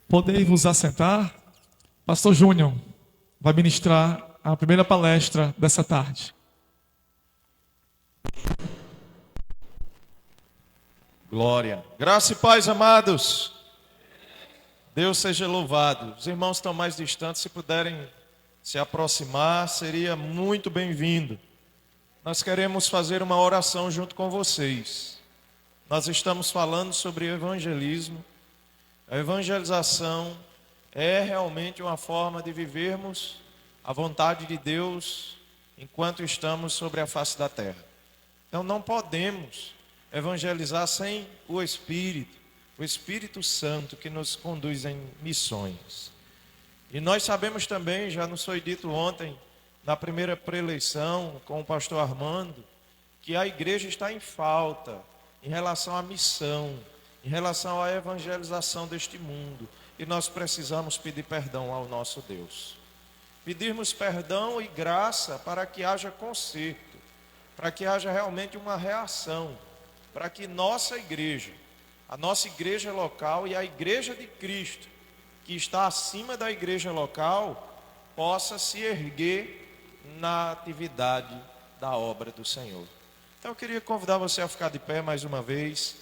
Podem vos assentar. Pastor Júnior vai ministrar a primeira palestra dessa tarde. Glória. Graça e paz, amados. Deus seja louvado. Os irmãos estão mais distantes, se puderem se aproximar, seria muito bem-vindo. Nós queremos fazer uma oração junto com vocês. Nós estamos falando sobre evangelismo. A evangelização é realmente uma forma de vivermos a vontade de Deus enquanto estamos sobre a face da terra. Então não podemos evangelizar sem o Espírito Santo que nos conduz em missões. E nós sabemos também, já nos foi dito ontem, na primeira preleição com o pastor Armando, que a igreja está em falta em relação à missão, em relação à evangelização deste mundo. E nós precisamos pedir perdão ao nosso Deus. Pedirmos perdão e graça para que haja conserto, para que haja realmente uma reação, para que nossa igreja, a nossa igreja local e a igreja de Cristo, que está acima da igreja local, possa se erguer na atividade da obra do Senhor. Então eu queria convidar você a ficar de pé mais uma vez.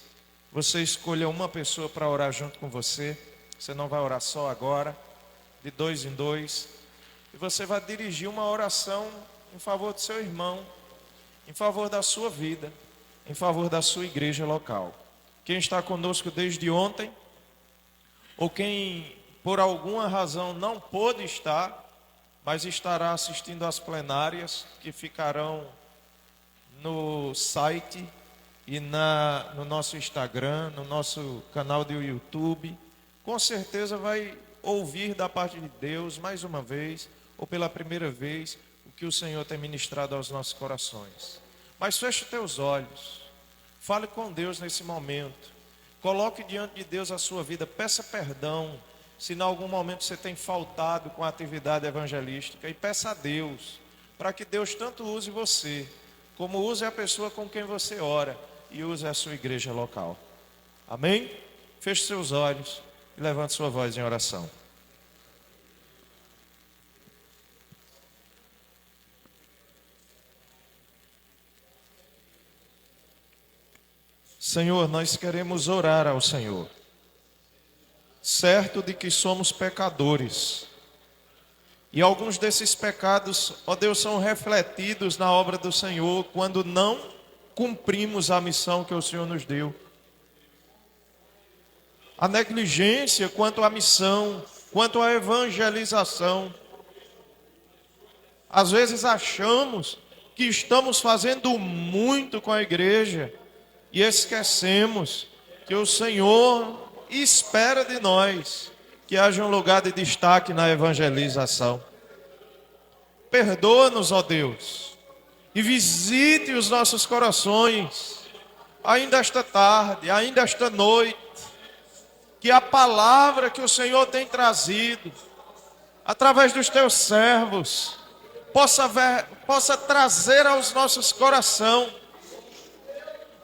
Você escolha uma pessoa para orar junto com você. Você não vai orar só agora, de dois em dois. E você vai dirigir uma oração em favor do seu irmão, em favor da sua vida, em favor da sua igreja local. Quem está conosco desde ontem, ou quem por alguma razão não pôde estar, mas estará assistindo às plenárias que ficarão no site e no nosso Instagram, no nosso canal do YouTube, com certeza vai ouvir da parte de Deus mais uma vez, ou pela primeira vez, o que o Senhor tem ministrado aos nossos corações. Mas feche teus olhos, fale com Deus nesse momento, coloque diante de Deus a sua vida, peça perdão, se em algum momento você tem faltado com a atividade evangelística, e peça a Deus, para que Deus tanto use você, como use a pessoa com quem você ora, e use a sua igreja local. Amém? Feche seus olhos e levante sua voz em oração. Senhor, nós queremos orar ao Senhor, certo de que somos pecadores, e alguns desses pecados, ó Deus, são refletidos na obra do Senhor quando não cumprimos a missão que o Senhor nos deu. A negligência quanto à missão, quanto à evangelização. Às vezes achamos que estamos fazendo muito com a igreja e esquecemos que o Senhor espera de nós que haja um lugar de destaque na evangelização. Perdoa-nos, ó Deus, e visite os nossos corações, ainda esta tarde, ainda esta noite, que a palavra que o Senhor tem trazido, através dos teus servos, possa trazer aos nossos corações,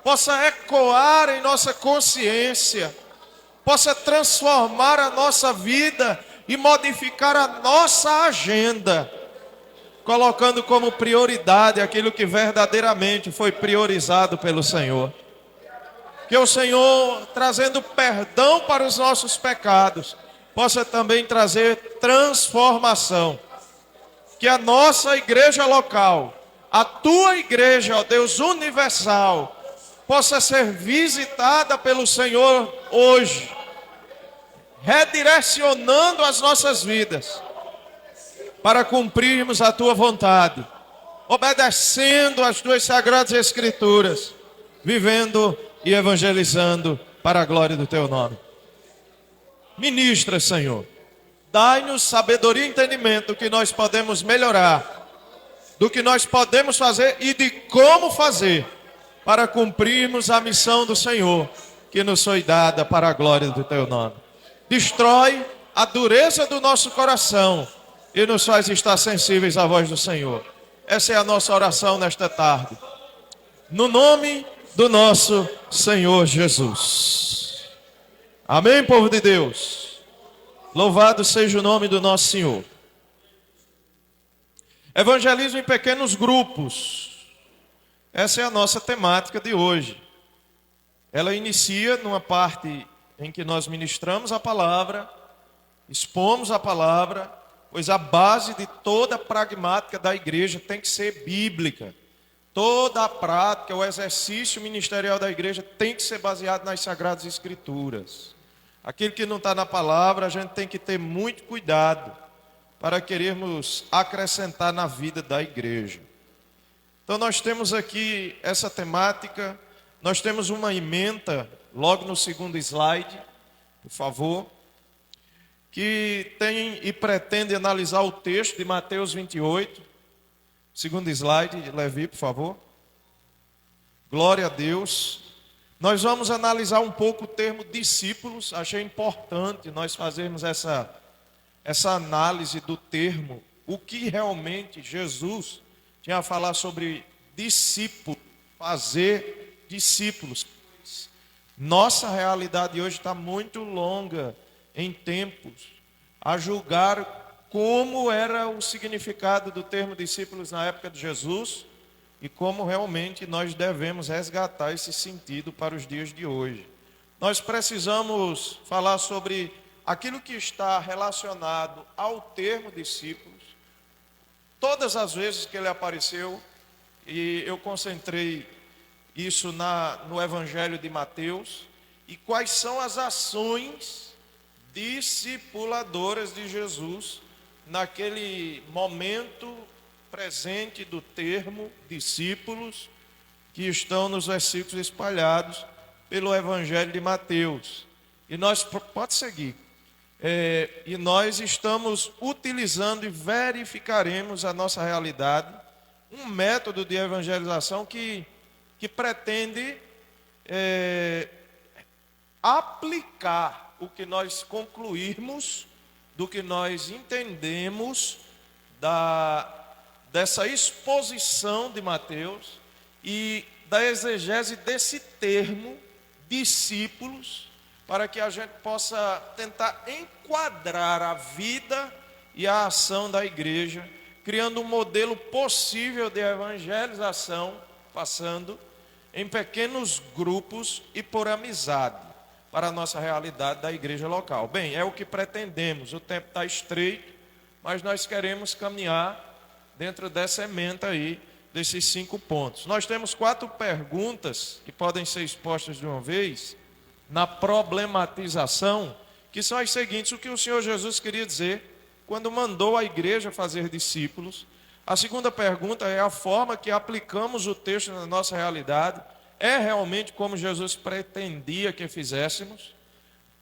possa ecoar em nossa consciência, possa transformar a nossa vida e modificar a nossa agenda, colocando como prioridade aquilo que verdadeiramente foi priorizado pelo Senhor. Que o Senhor, trazendo perdão para os nossos pecados, possa também trazer transformação. Que a nossa igreja local, a tua igreja, ó Deus universal, possa ser visitada pelo Senhor hoje, redirecionando as nossas vidas para cumprirmos a tua vontade, obedecendo às tuas sagradas escrituras, vivendo e evangelizando para a glória do teu nome. Ministra, Senhor, dai-nos sabedoria e entendimento do que nós podemos melhorar, do que nós podemos fazer e de como fazer para cumprirmos a missão do Senhor que nos foi dada para a glória do teu nome. Destrói a dureza do nosso coração e nos faz estar sensíveis à voz do Senhor. Essa é a nossa oração nesta tarde. No nome do nosso Senhor Jesus. Amém, povo de Deus? Louvado seja o nome do nosso Senhor. Evangelismo em pequenos grupos. Essa é a nossa temática de hoje. Ela inicia numa parte em que nós ministramos a palavra, expomos a palavra, pois a base de toda a pragmática da igreja tem que ser bíblica. Toda a prática, o exercício ministerial da igreja tem que ser baseado nas Sagradas Escrituras. Aquilo que não está na palavra, a gente tem que ter muito cuidado para querermos acrescentar na vida da igreja. Então nós temos aqui essa temática, nós temos uma ementa, logo no segundo slide, por favor, que tem e pretende analisar o texto de Mateus 28. Segundo slide, Levi, por favor. Glória a Deus. Nós vamos analisar um pouco o termo discípulos. Achei importante nós fazermos essa análise do termo. O que realmente Jesus tinha a falar sobre discípulo, fazer discípulos. Nossa realidade hoje está muito longa em tempos a julgar como era o significado do termo discípulos na época de Jesus e como realmente nós devemos resgatar esse sentido para os dias de hoje. Nós precisamos falar sobre aquilo que está relacionado ao termo discípulos. Todas as vezes que ele apareceu, e eu concentrei isso no Evangelho de Mateus, e quais são as ações discipuladoras de Jesus naquele momento presente do termo discípulos que estão nos versículos espalhados pelo Evangelho de Mateus. E nós, pode seguir, e nós estamos utilizando e verificaremos a nossa realidade, um método de evangelização que pretende aplicar o que nós concluirmos do que nós entendemos dessa exposição de Mateus e da exegese desse termo, discípulos, para que a gente possa tentar enquadrar a vida e a ação da igreja, criando um modelo possível de evangelização, passando em pequenos grupos e por amizade, para a nossa realidade da igreja local. Bem, é o que pretendemos, o tempo está estreito, mas nós queremos caminhar dentro dessa ementa aí, desses 5 pontos. Nós temos 4 perguntas que podem ser expostas de uma vez, na problematização, que são as seguintes: o que o Senhor Jesus queria dizer quando mandou a igreja fazer discípulos. A segunda pergunta é a forma que aplicamos o texto na nossa realidade. É realmente como Jesus pretendia que fizéssemos?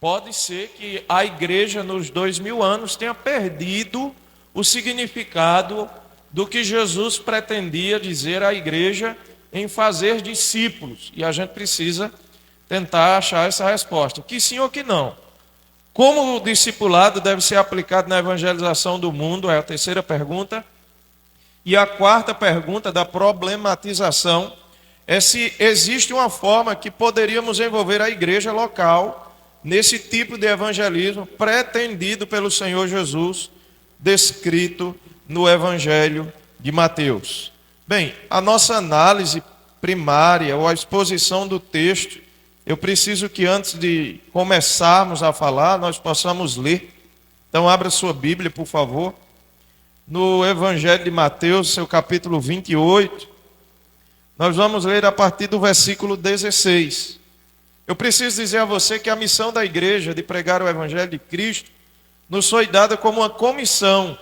Pode ser que a igreja nos 2000 anos tenha perdido o significado do que Jesus pretendia dizer à igreja em fazer discípulos. E a gente precisa tentar achar essa resposta, que sim ou que não. Como o discipulado deve ser aplicado na evangelização do mundo, é a terceira pergunta. E a quarta pergunta da problematização é se existe uma forma que poderíamos envolver a igreja local nesse tipo de evangelismo pretendido pelo Senhor Jesus, descrito no Evangelho de Mateus. Bem, a nossa análise primária ou a exposição do texto, eu preciso que antes de começarmos a falar, nós possamos ler. Então abra sua Bíblia, por favor, no Evangelho de Mateus, seu capítulo 28, nós vamos ler a partir do versículo 16. Eu preciso dizer a você que a missão da igreja de pregar o Evangelho de Cristo nos foi dada como uma comissão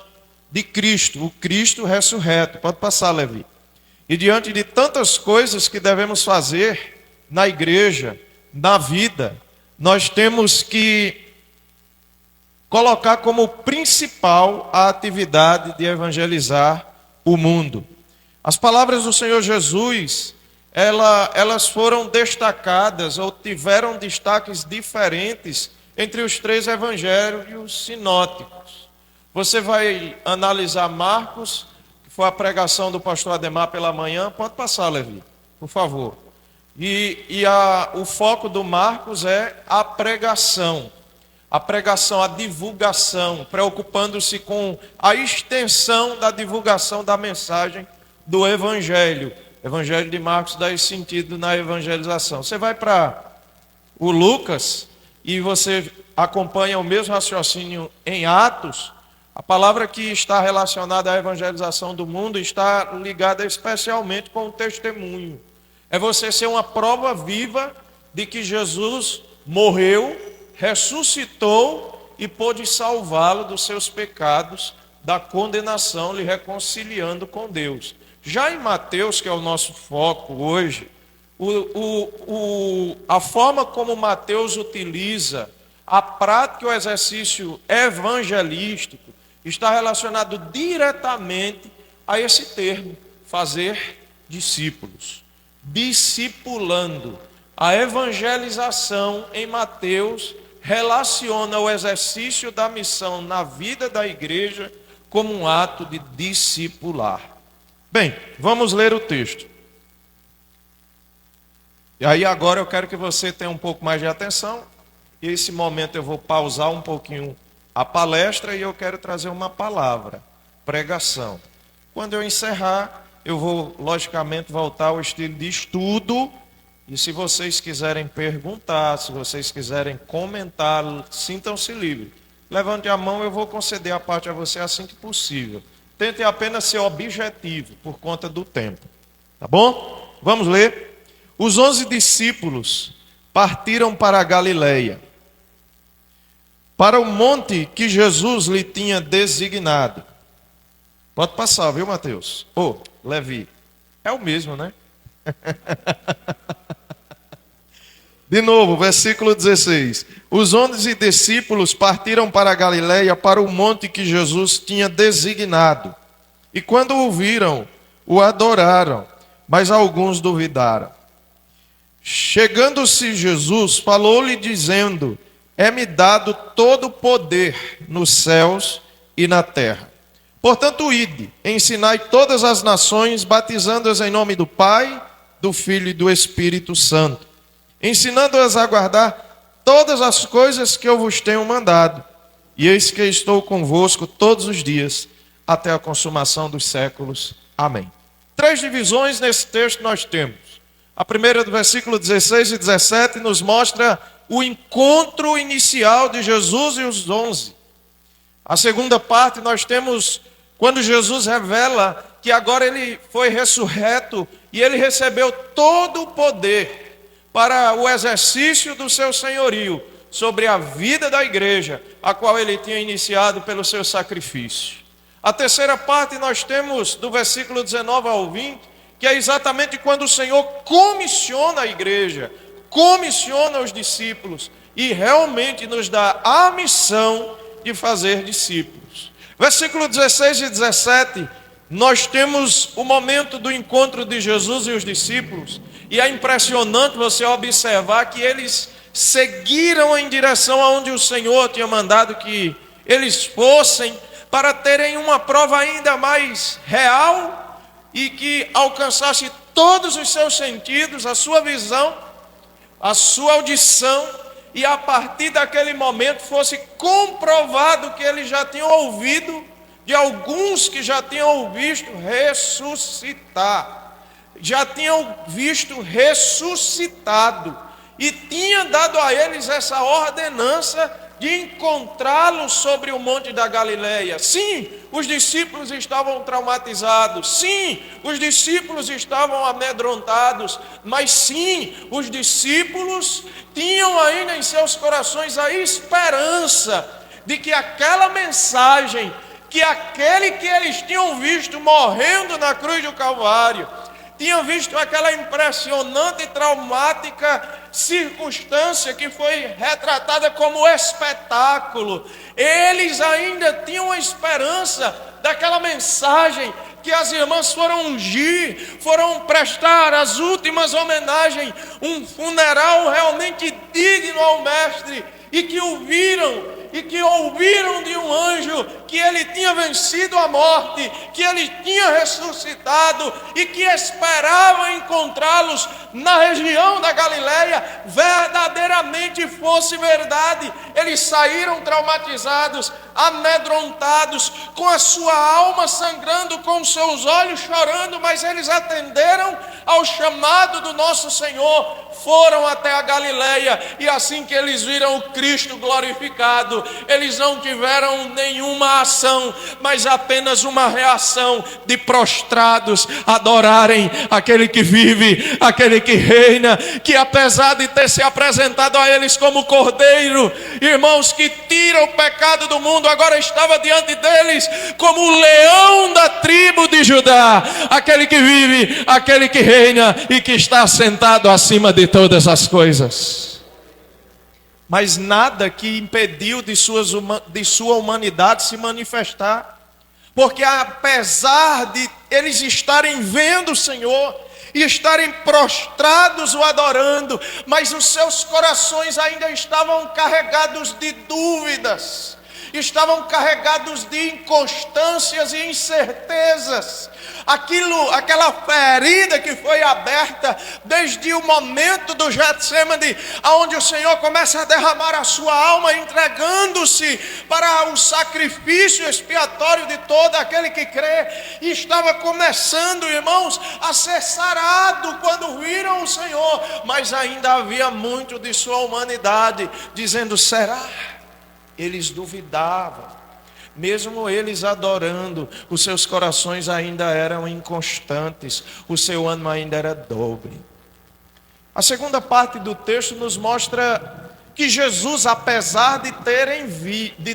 de Cristo, o Cristo ressurreto. Pode passar, Levi. E diante de tantas coisas que devemos fazer na igreja, na vida, nós temos que colocar como principal a atividade de evangelizar o mundo. As palavras do Senhor Jesus, elas foram destacadas ou tiveram destaques diferentes entre os 3 evangelhos sinóticos. Você vai analisar Marcos, que foi a pregação do pastor Ademar pela manhã. Pode passar, Levi, por favor. O foco do Marcos é a pregação. a pregação, a divulgação, preocupando-se com a extensão da divulgação da mensagem do Evangelho. O Evangelho de Marcos dá esse sentido na evangelização. Você vai para o Lucas e você acompanha o mesmo raciocínio em Atos. A palavra que está relacionada à evangelização do mundo está ligada especialmente com o testemunho. É você ser uma prova viva de que Jesus morreu, ressuscitou e pôde salvá-lo dos seus pecados, da condenação, lhe reconciliando com Deus. Já em Mateus, que é o nosso foco hoje, a forma como Mateus utiliza a prática e o exercício evangelístico está relacionado diretamente a esse termo, fazer discípulos. Discipulando. A evangelização em Mateus relaciona o exercício da missão na vida da igreja como um ato de discipular. Bem, vamos ler o texto. E aí agora eu quero que você tenha um pouco mais de atenção. E esse momento eu vou pausar um pouquinho a palestra e eu quero trazer uma palavra, pregação. Quando eu encerrar, eu vou logicamente voltar ao estilo de estudo. E se vocês quiserem perguntar, se vocês quiserem comentar, sintam-se livres. Levante a mão, eu vou conceder a parte a você assim que possível. Tente apenas ser objetivo por conta do tempo. Tá bom? Vamos ler. Os 11 discípulos partiram para a Galileia, para o monte que Jesus lhe tinha designado. Pode passar, viu, Mateus? Levi. É o mesmo, né? De novo, versículo 16. Os 11 discípulos partiram para a Galileia, para o monte que Jesus tinha designado. E quando o viram, o adoraram, mas alguns duvidaram. Chegando-se Jesus, falou-lhe dizendo: é-me dado todo o poder nos céus e na terra. Portanto, ide, ensinai todas as nações, batizando-as em nome do Pai, do Filho e do Espírito Santo, ensinando-as a guardar todas as coisas que eu vos tenho mandado. E eis que estou convosco todos os dias, até a consumação dos séculos. Amém. 3 divisões nesse texto nós temos. A primeira, do versículo 16 e 17, nos mostra o encontro inicial de Jesus e os 11. A segunda parte nós temos quando Jesus revela que agora ele foi ressurreto e ele recebeu todo o poder para o exercício do seu senhorio sobre a vida da igreja, a qual ele tinha iniciado pelo seu sacrifício. A terceira parte nós temos do versículo 19 ao 20, que é exatamente quando o Senhor comissiona a igreja, comissiona os discípulos e realmente nos dá a missão de fazer discípulos. Versículo 16 e 17, nós temos o momento do encontro de Jesus e os discípulos, e é impressionante você observar que eles seguiram em direção aonde o Senhor tinha mandado que eles fossem, para terem uma prova ainda mais real e que alcançasse todos os seus sentidos, a sua visão, a sua audição, e a partir daquele momento fosse comprovado que eles já tinham ouvido de alguns que já tinham visto ressuscitar, já tinham visto ressuscitado, e tinha dado a eles essa ordenança de encontrá-lo sobre o monte da Galileia. Sim, os discípulos estavam traumatizados. Sim, os discípulos estavam amedrontados. Mas sim, os discípulos tinham ainda em seus corações a esperança de que aquela mensagem, que aquele que eles tinham visto morrendo na cruz do Calvário, tinham visto aquela impressionante e traumática circunstância que foi retratada como espetáculo. Eles ainda tinham a esperança daquela mensagem que as irmãs foram ungir, foram prestar as últimas homenagens, um funeral realmente digno ao Mestre, e que o viram e que ouviram de um anjo que ele tinha vencido a morte, que ele tinha ressuscitado e que esperavam encontrá-los na região da Galileia, verdadeiramente fosse verdade. Eles saíram traumatizados, amedrontados, com a sua alma sangrando, com os seus olhos chorando, mas eles atenderam ao chamado do nosso Senhor, foram até a Galileia, e assim que eles viram o Cristo glorificado, eles não tiveram nenhuma ação, mas apenas uma reação de prostrados, adorarem aquele que vive, aquele que reina, que apesar de ter se apresentado a eles como Cordeiro, irmãos, que tira o pecado do mundo, agora estava diante deles como o leão da tribo de Judá, aquele que vive, aquele que reina e que está sentado acima de todas as coisas. Mas nada que impediu de sua humanidade se manifestar, porque apesar de eles estarem vendo o Senhor e estarem prostrados o adorando, mas os seus corações ainda estavam carregados de dúvidas, estavam carregados de inconstâncias e incertezas. Aquela ferida que foi aberta desde o momento do Getsemane, aonde o Senhor começa a derramar a sua alma, entregando-se para o sacrifício expiatório de todo aquele que crê, e estava começando, irmãos, a ser sarado quando viram o Senhor, mas ainda havia muito de sua humanidade dizendo: será? Eles duvidavam. Mesmo eles adorando, os seus corações ainda eram inconstantes, o seu ânimo ainda era dobre. A segunda parte do texto nos mostra que Jesus, apesar de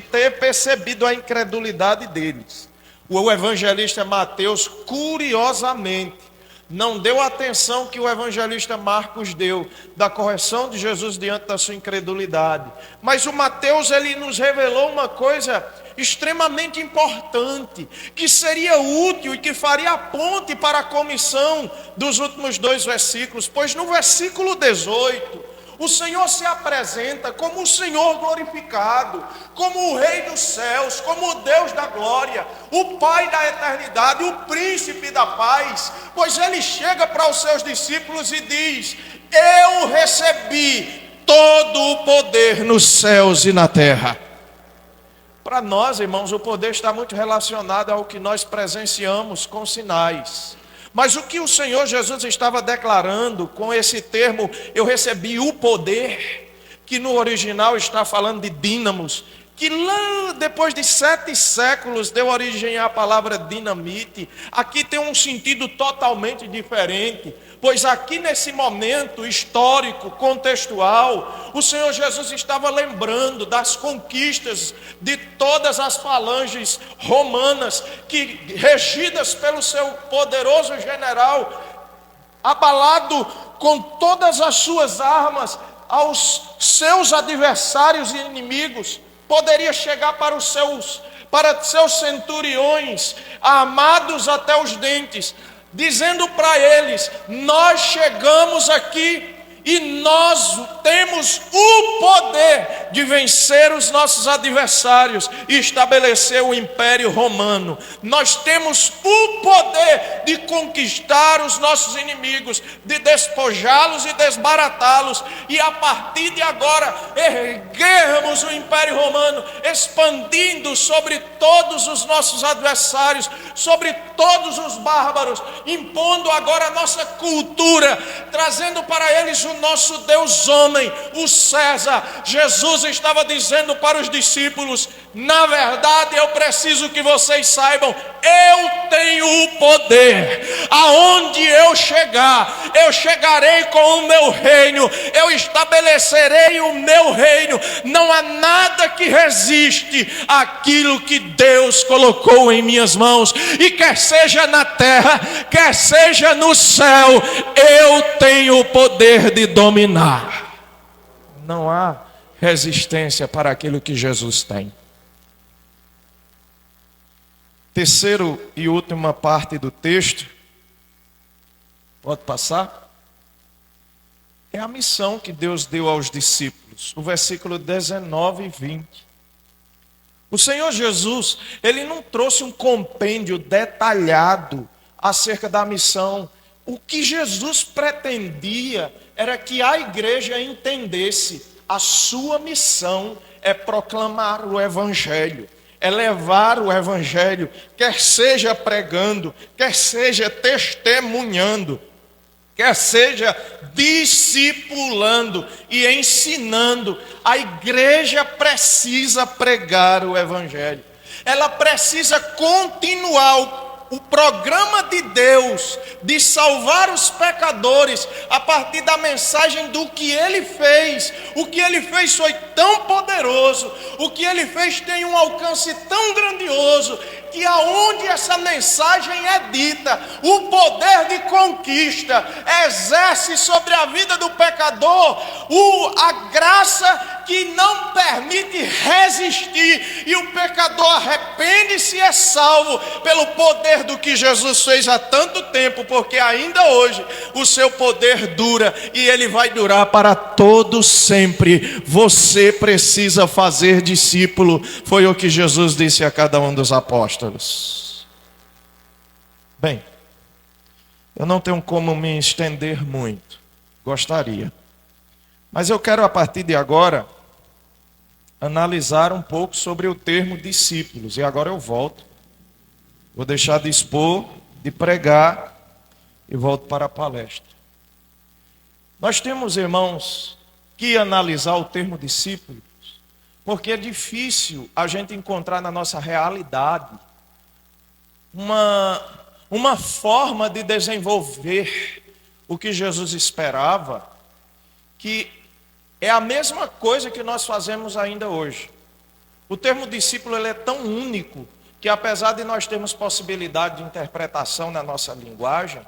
ter percebido a incredulidade deles, o evangelista Mateus, curiosamente, não deu a atenção que o evangelista Marcos deu da correção de Jesus diante da sua incredulidade. Mas o Mateus, ele nos revelou uma coisa extremamente importante, que seria útil e que faria a ponte para a comissão dos últimos 2 versículos. Pois no versículo 18, o Senhor se apresenta como o Senhor glorificado, como o Rei dos céus, como o Deus da glória, o Pai da eternidade, o Príncipe da paz. Pois ele chega para os seus discípulos e diz: eu recebi todo o poder nos céus e na terra. Para nós, irmãos, o poder está muito relacionado ao que nós presenciamos com sinais. Mas o que o Senhor Jesus estava declarando com esse termo, eu recebi o poder, que no original está falando de dínamos, que lá depois de 7 séculos deu origem à palavra dinamite, aqui tem um sentido totalmente diferente. Pois aqui nesse momento histórico, contextual, o Senhor Jesus estava lembrando das conquistas de todas as falanges romanas, que regidas pelo seu poderoso general, abalado com todas as suas armas aos seus adversários e inimigos, poderia chegar para seus centuriões, amados até os dentes, dizendo para eles: nós chegamos aqui e nós temos o poder de vencer os nossos adversários e estabelecer o Império Romano. Nós temos o poder de conquistar os nossos inimigos, de despojá-los e desbaratá-los, e a partir de agora erguermos o Império Romano, expandindo sobre todos os nossos adversários, sobre todos os bárbaros, impondo agora a nossa cultura, trazendo para eles o nosso Deus homem, o César. Jesus estava dizendo para os discípulos: na verdade eu preciso que vocês saibam, eu tenho o poder, aonde eu chegar, eu chegarei com o meu reino, eu estabelecerei o meu reino, não há nada que resiste àquilo que Deus colocou em minhas mãos, e quer seja na terra, quer seja no céu, eu tenho o poder de dominar. Não há resistência para aquilo que Jesus tem. Terceiro e última parte do texto, pode passar? É a missão que Deus deu aos discípulos, o versículo 19 e 20. O Senhor Jesus, ele não trouxe um compêndio detalhado acerca da missão. O que Jesus pretendia era que a igreja entendesse a sua missão é proclamar o evangelho, é levar o evangelho, quer seja pregando, quer seja testemunhando, quer seja discipulando e ensinando. A igreja precisa pregar o evangelho. Ela precisa continuar o programa de Deus de salvar os pecadores a partir da mensagem do que Ele fez. O que Ele fez foi tão poderoso, o que Ele fez tem um alcance tão grandioso, que aonde essa mensagem é dita, o poder de conquista exerce sobre a vida do pecador a graça que não permite resistir, e o pecador arrepende-se e é salvo pelo poder do que Jesus fez há tanto tempo, porque ainda hoje o seu poder dura e ele vai durar para todo sempre. Você precisa fazer discípulo, foi o que Jesus disse a cada um dos apóstolos. Bem, eu não tenho como me estender muito, gostaria, mas eu quero a partir de agora analisar um pouco sobre o termo discípulos. E agora eu volto, vou deixar de expor, de pregar e volto para a palestra. Nós temos, irmãos, que analisar o termo discípulos, porque é difícil a gente encontrar na nossa realidade uma forma de desenvolver o que Jesus esperava, que é a mesma coisa que nós fazemos ainda hoje. O termo discípulo ele é tão único que, apesar de nós termos possibilidade de interpretação na nossa linguagem,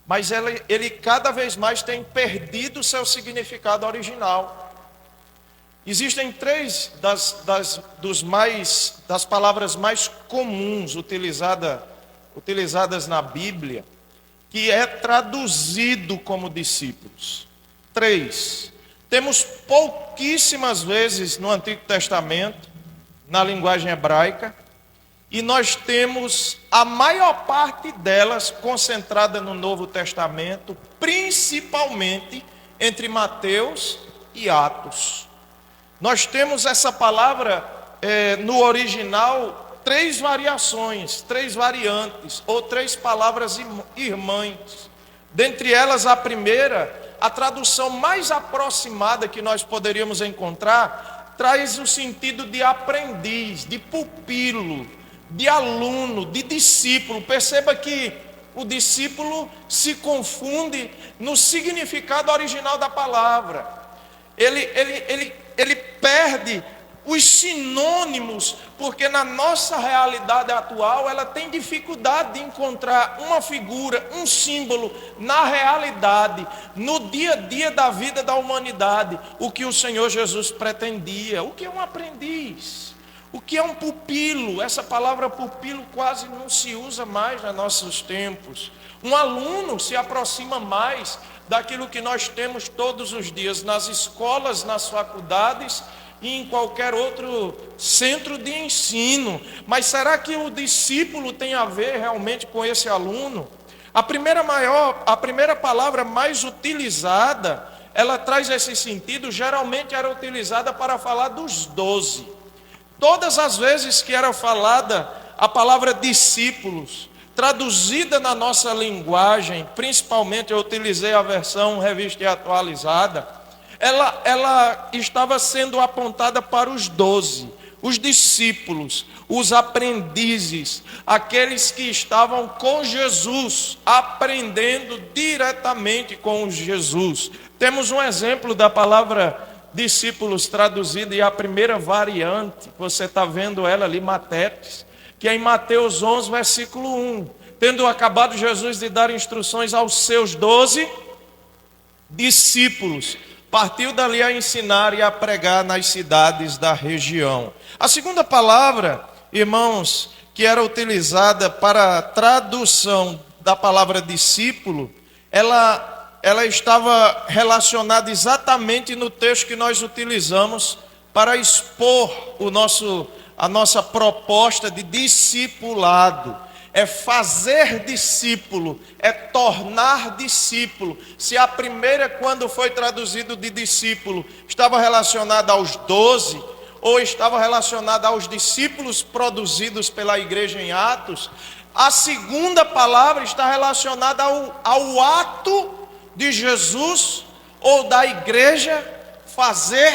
mas ele cada vez mais tem perdido o seu significado original. Existem três das palavras mais comuns utilizadas na Bíblia, que é traduzido como discípulos. Três. Temos pouquíssimas vezes no Antigo Testamento, na linguagem hebraica, e nós temos a maior parte delas concentrada no Novo Testamento, principalmente entre Mateus e Atos. Nós temos essa palavra no original, três variações, três variantes, ou três palavras irmãs. Dentre elas, a primeira, a tradução mais aproximada que nós poderíamos encontrar, traz o sentido de aprendiz, de pupilo, de aluno, de discípulo. Perceba que o discípulo se confunde no significado original da palavra. Ele perde os sinônimos, porque na nossa realidade atual ela tem dificuldade de encontrar uma figura, um símbolo na realidade, no dia a dia da vida da humanidade, o que o Senhor Jesus pretendia. O que é um aprendiz? O que é um pupilo? Essa palavra pupilo quase não se usa mais nos nossos tempos. Um aluno se aproxima mais daquilo que nós temos todos os dias nas escolas, nas faculdades e em qualquer outro centro de ensino. Mas será que o discípulo tem a ver realmente com esse aluno? A primeira palavra mais utilizada, ela traz esse sentido, geralmente era utilizada para falar dos 12. Todas as vezes que era falada a palavra discípulos, traduzida na nossa linguagem, principalmente eu utilizei a versão revista e atualizada, ela estava sendo apontada para os 12, os discípulos, os aprendizes, aqueles que estavam com Jesus, aprendendo diretamente com Jesus. Temos um exemplo da palavra discípulos traduzida, e a primeira variante, você está vendo ela ali, matetes, que é em Mateus 11, versículo 1. Tendo acabado Jesus de dar instruções aos seus 12 discípulos, partiu dali a ensinar e a pregar nas cidades da região. A segunda palavra, irmãos, que era utilizada para a tradução da palavra discípulo, ela estava relacionada exatamente no texto que nós utilizamos para expor a nossa proposta de discipulado. É fazer discípulo, é tornar discípulo. Se a primeira, quando foi traduzido de discípulo, estava relacionada aos 12, ou estava relacionada aos discípulos produzidos pela igreja em Atos, a segunda palavra está relacionada ao ato de Jesus ou da igreja fazer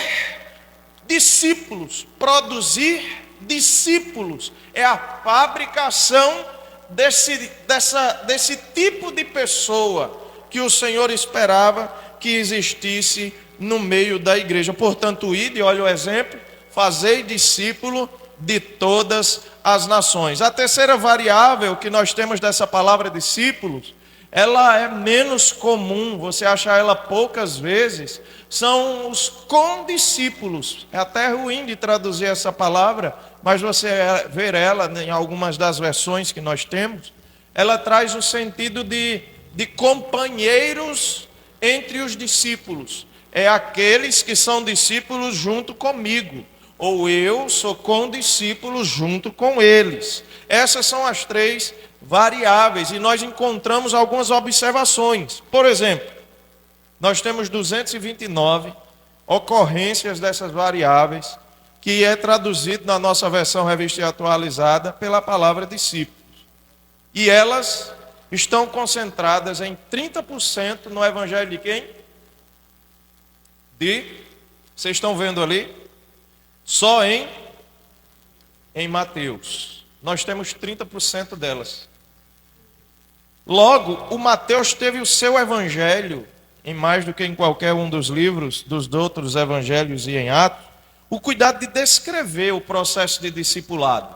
discípulos, produzir discípulos. É a fabricação desse tipo de pessoa que o Senhor esperava que existisse no meio da igreja. Portanto, ide, olha o exemplo, fazei discípulo de todas as nações. A terceira variável que nós temos dessa palavra discípulos, ela é menos comum, você acha ela poucas vezes, são os condiscípulos. É até ruim de traduzir essa palavra, mas você ver ela em algumas das versões que nós temos, ela traz o sentido de companheiros entre os discípulos. É aqueles que são discípulos junto comigo, ou eu sou condiscípulo junto com eles. Essas são as três variáveis, e nós encontramos algumas observações. Por exemplo, nós temos 229 ocorrências dessas variáveis, que é traduzido na nossa versão revista e atualizada pela palavra discípulos. E elas estão concentradas em 30% no evangelho de quem? Vocês estão vendo ali? Só em Mateus. Nós temos 30% delas. Logo, o Mateus teve o seu evangelho, em mais do que em qualquer um dos livros dos outros evangelhos e em Atos, o cuidado de descrever o processo de discipulado.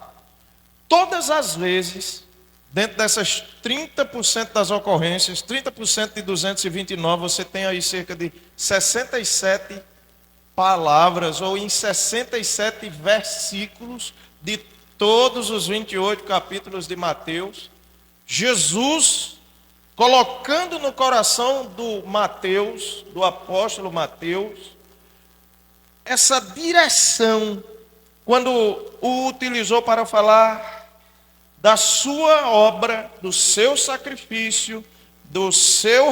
Todas as vezes, dentro dessas 30% das ocorrências, 30% de 229, você tem aí cerca de 67 palavras, ou em 67 versículos de todos os 28 capítulos de Mateus, Jesus colocando no coração do Mateus, do apóstolo Mateus, essa direção, quando o utilizou para falar da sua obra, do seu sacrifício, do seu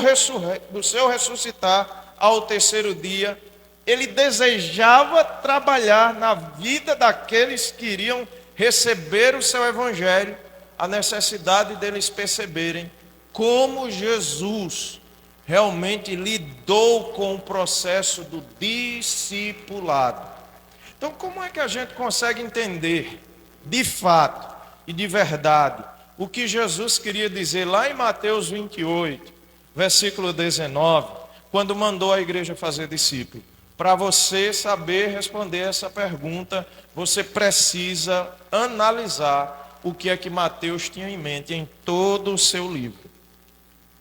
ressuscitar ao terceiro dia. Ele desejava trabalhar na vida daqueles que iriam receber o seu evangelho, a necessidade deles perceberem como Jesus realmente lidou com o processo do discipulado. Então, como é que a gente consegue entender, de fato e de verdade, o que Jesus queria dizer lá em Mateus 28, versículo 19, quando mandou a igreja fazer discípulo? Para você saber responder essa pergunta, você precisa analisar o que é que Mateus tinha em mente em todo o seu livro.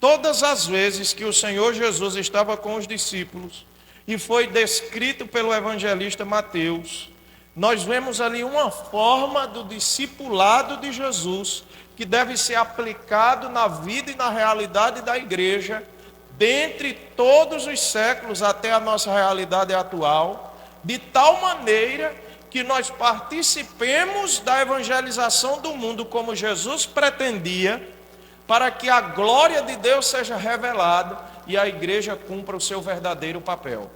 Todas as vezes que o Senhor Jesus estava com os discípulos e foi descrito pelo evangelista Mateus, nós vemos ali uma forma do discipulado de Jesus que deve ser aplicado na vida e na realidade da igreja, dentre todos os séculos até a nossa realidade atual, de tal maneira que nós participemos da evangelização do mundo como Jesus pretendia, para que a glória de Deus seja revelada e a igreja cumpra o seu verdadeiro papel.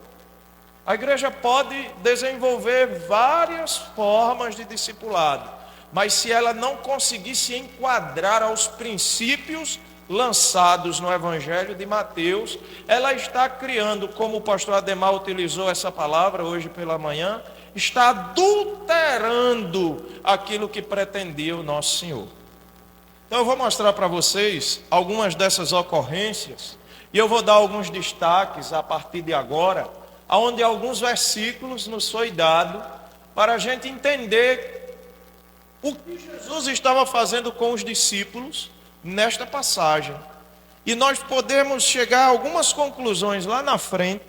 A igreja pode desenvolver várias formas de discipulado, mas se ela não conseguir se enquadrar aos princípios lançados no Evangelho de Mateus, ela está criando, como o pastor Ademar utilizou essa palavra hoje pela manhã, está adulterando aquilo que pretendia o nosso Senhor. Então eu vou mostrar para vocês algumas dessas ocorrências, e eu vou dar alguns destaques a partir de agora, onde alguns versículos nos foi dado, para a gente entender o que Jesus estava fazendo com os discípulos nesta passagem. E nós podemos chegar a algumas conclusões lá na frente,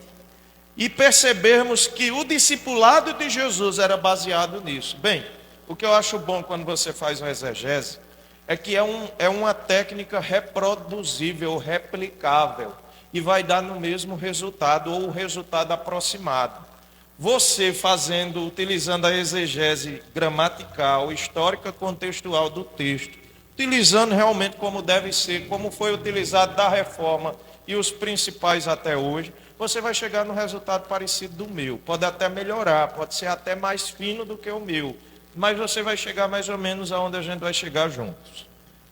e percebermos que o discipulado de Jesus era baseado nisso. Bem, o que eu acho bom quando você faz uma exegese, é que é uma técnica reproduzível, replicável, e vai dar no mesmo resultado, ou o resultado aproximado. você utilizando a exegese gramatical, histórica, contextual do texto, utilizando realmente como deve ser, como foi utilizado da reforma e os principais até hoje, você vai chegar no resultado parecido do meu. Pode até melhorar, pode ser até mais fino do que o meu, mas você vai chegar mais ou menos aonde a gente vai chegar juntos.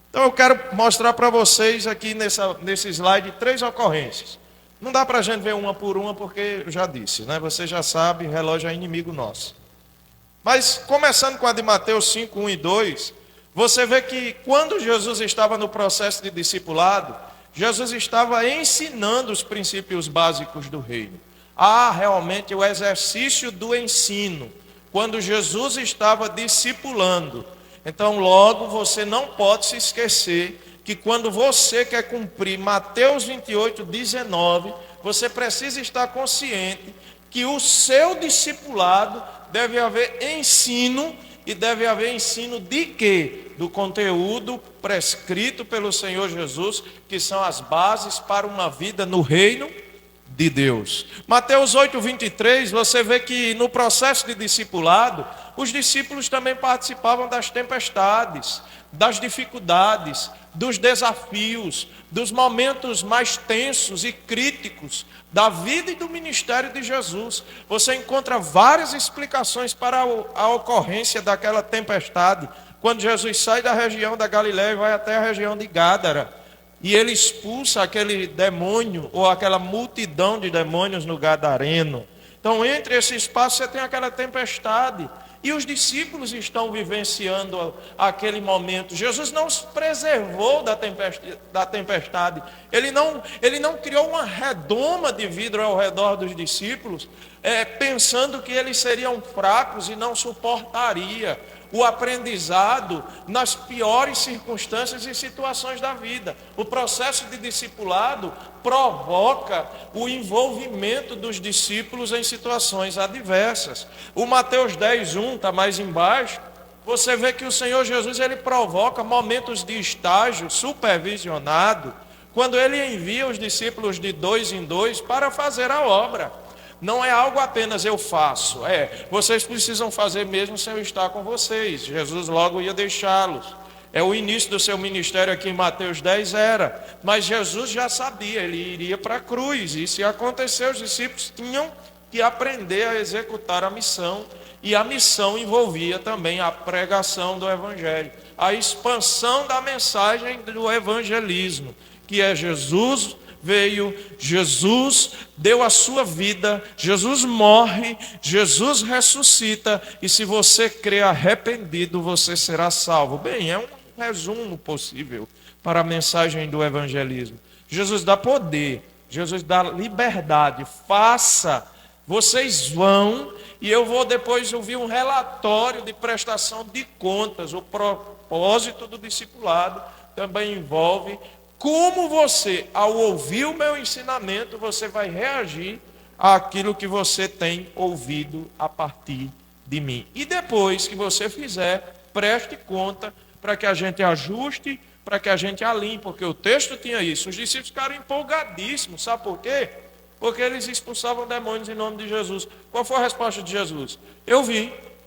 Então eu quero mostrar para vocês aqui nesse slide 3 ocorrências. Não dá para a gente ver uma por uma, porque eu já disse, né? Você já sabe, relógio é inimigo nosso. Mas começando com a de Mateus 5, 1 e 2, você vê que quando Jesus estava no processo de discipulado, Jesus estava ensinando os princípios básicos do reino. Há realmente o exercício do ensino, quando Jesus estava discipulando. Então logo você não pode se esquecer que quando você quer cumprir Mateus 28, 19, você precisa estar consciente que o seu discipulado deve haver ensino, e deve haver ensino de quê? Do conteúdo prescrito pelo Senhor Jesus, que são as bases para uma vida no reino de Deus. Mateus 8, 23, você vê que no processo de discipulado, os discípulos também participavam das tempestades, das dificuldades, dos desafios, dos momentos mais tensos e críticos da vida e do ministério de Jesus. Você encontra várias explicações para a ocorrência daquela tempestade, quando Jesus sai da região da Galiléia e vai até a região de Gádara, e ele expulsa aquele demônio, ou aquela multidão de demônios no Gadareno. Então, entre esse espaço, você tem aquela tempestade, e os discípulos estão vivenciando aquele momento. Jesus não os preservou da tempestade. Ele não criou uma redoma de vidro ao redor dos discípulos, pensando que eles seriam fracos e não suportaria o aprendizado nas piores circunstâncias e situações da vida. O processo de discipulado provoca o envolvimento dos discípulos em situações adversas. O Mateus 10, 1 está mais embaixo. Você vê que o Senhor Jesus ele provoca momentos de estágio supervisionado, quando ele envia os discípulos de 2 em 2 para fazer a obra. Não é algo apenas eu faço, vocês precisam fazer mesmo sem eu estar com vocês. Jesus logo ia deixá-los. É o início do seu ministério aqui em Mateus 10 era, mas Jesus já sabia, ele iria para a cruz, e se acontecer, os discípulos tinham que aprender a executar a missão, e a missão envolvia também a pregação do evangelho, a expansão da mensagem do evangelismo, que é Jesus veio, Jesus deu a sua vida, Jesus morre, Jesus ressuscita, e se você crer arrependido, você será salvo. Bem, é um resumo possível para a mensagem do evangelismo. Jesus dá poder, Jesus dá liberdade, faça, vocês vão, e eu vou depois ouvir um relatório de prestação de contas. O propósito do discipulado também envolve como você, ao ouvir o meu ensinamento, você vai reagir àquilo que você tem ouvido a partir de mim. E depois que você fizer, preste conta para que a gente ajuste, para que a gente alinhe, porque o texto tinha isso. Os discípulos ficaram empolgadíssimos, sabe por quê? Porque eles expulsavam demônios em nome de Jesus. Qual foi a resposta de Jesus?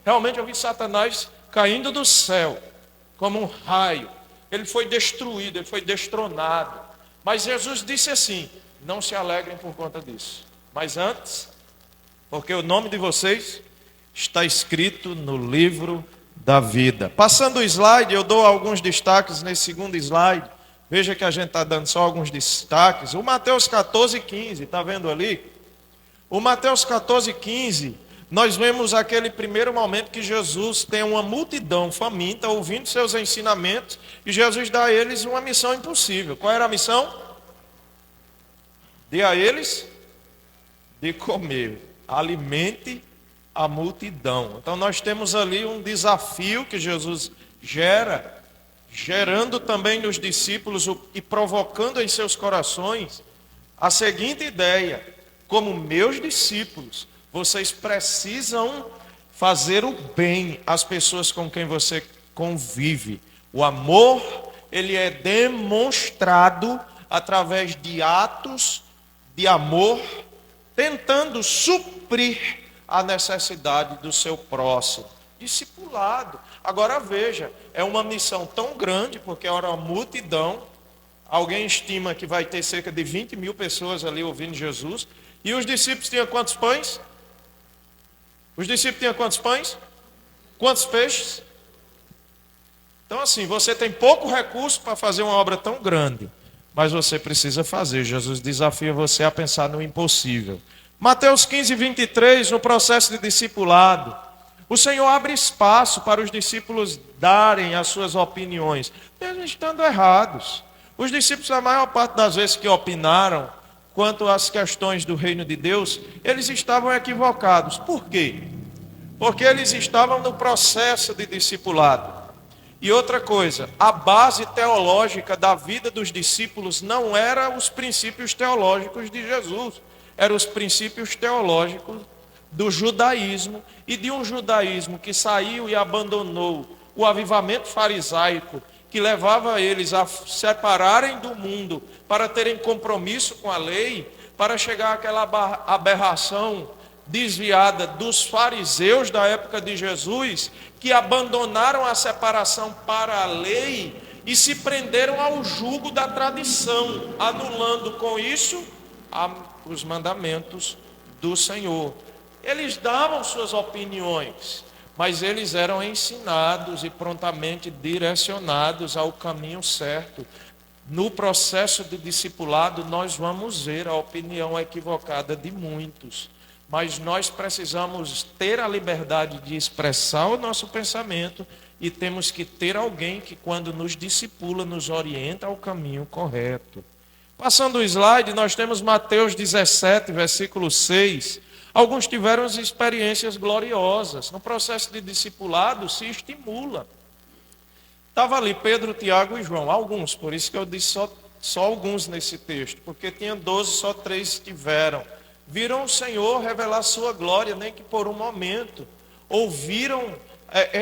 Realmente eu vi Satanás caindo do céu, como um raio. Ele foi destruído, ele foi destronado. Mas Jesus disse assim: não se alegrem por conta disso. Mas antes, porque o nome de vocês está escrito no livro da vida. Passando o slide, eu dou alguns destaques nesse segundo slide. Veja que a gente está dando só alguns destaques. O Mateus 14, 15, está vendo ali? O Mateus 14, 15... nós vemos aquele primeiro momento que Jesus tem uma multidão faminta ouvindo seus ensinamentos, e Jesus dá a eles uma missão impossível. Qual era a missão? Dê a eles de comer, alimente a multidão. Então nós temos ali um desafio que Jesus gerando também nos discípulos e provocando em seus corações a seguinte ideia: como meus discípulos, vocês precisam fazer o bem às pessoas com quem você convive. O amor, ele é demonstrado através de atos de amor, tentando suprir a necessidade do seu próximo. Discipulado. Agora veja, é uma missão tão grande, porque era uma multidão. Alguém estima que vai ter cerca de 20 mil pessoas ali ouvindo Jesus. E os discípulos tinham quantos pães? Os discípulos tinham quantos pães? Quantos peixes? Então assim, você tem pouco recurso para fazer uma obra tão grande, mas você precisa fazer. Jesus desafia você a pensar no impossível. Mateus 15, 23, no processo de discipulado, o Senhor abre espaço para os discípulos darem as suas opiniões, mesmo estando errados. Os discípulos, a maior parte das vezes que opinaram quanto às questões do reino de Deus, eles estavam equivocados. Por quê? Porque eles estavam no processo de discipulado. E outra coisa, a base teológica da vida dos discípulos não era os princípios teológicos de Jesus, eram os princípios teológicos do judaísmo, e de um judaísmo que saiu e abandonou o avivamento farisaico, que levava eles a separarem do mundo para terem compromisso com a lei, para chegar àquela aberração desviada dos fariseus da época de Jesus, que abandonaram a separação para a lei e se prenderam ao jugo da tradição, anulando com isso os mandamentos do Senhor. Eles davam suas opiniões, mas eles eram ensinados e prontamente direcionados ao caminho certo. No processo de discipulado, nós vamos ver a opinião equivocada de muitos, mas nós precisamos ter a liberdade de expressar o nosso pensamento e temos que ter alguém que, quando nos discipula, nos orienta ao caminho correto. Passando o slide, nós temos Mateus 17, versículo 6. Alguns tiveram experiências gloriosas. No processo de discipulado se estimula. Estava ali Pedro, Tiago e João, alguns, por isso que eu disse só alguns nesse texto, porque tinha 12, só 3 tiveram. Viram o Senhor revelar sua glória, nem que por um momento. Ouviram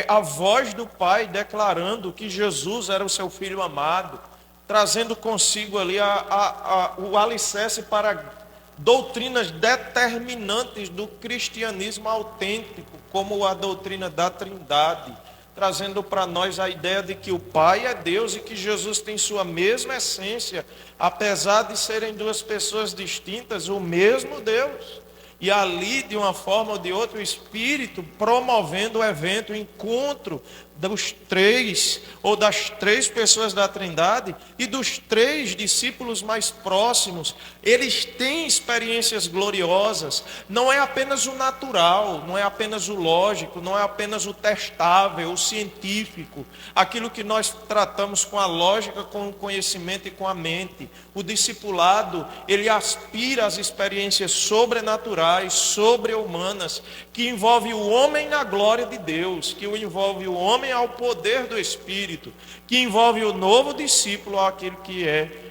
a voz do Pai declarando que Jesus era o seu Filho amado, trazendo consigo ali o alicerce para doutrinas determinantes do cristianismo autêntico, como a doutrina da Trindade, trazendo para nós a ideia de que o Pai é Deus e que Jesus tem sua mesma essência, apesar de serem duas pessoas distintas, o mesmo Deus. E ali, de uma forma ou de outra, o Espírito promovendo o evento, o encontro dos 3, ou das 3 pessoas da Trindade e dos 3 discípulos mais próximos. Eles têm experiências gloriosas. Não é apenas o natural, não é apenas o lógico, não é apenas o testável, o científico, aquilo que nós tratamos com a lógica, com o conhecimento e com a mente. O discipulado, ele aspira às experiências sobrenaturais, sobre-humanas, que envolve o homem na glória de Deus, que envolve o homem ao poder do Espírito, que envolve o novo discípulo àquilo que é